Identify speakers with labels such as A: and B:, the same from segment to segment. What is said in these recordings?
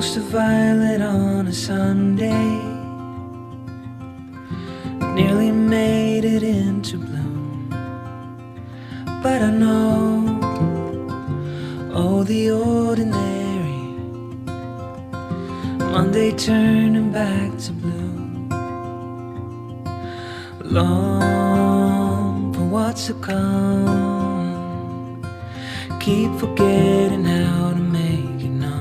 A: Lost a violet on a Sunday, nearly made it into bloom. But I know, oh, the ordinary Monday turning back to blue. Long for what's to come, keep forgetting how to make it known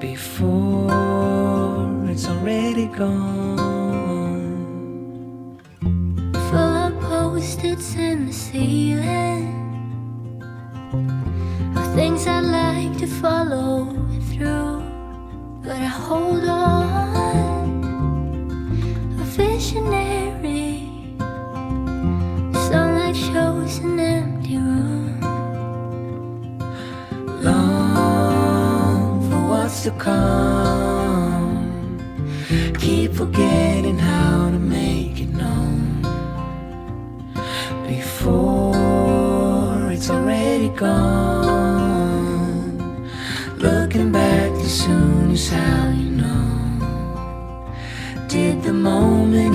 A: before it's already gone.
B: Full of post-its in the ceiling of things I'd like to follow through, but I hold on. A visionary sunlight shows an empty room.
A: Long for what's to come, keep forgetting how to make it known before it's already gone. Looking back too soon is how you know. Did the moment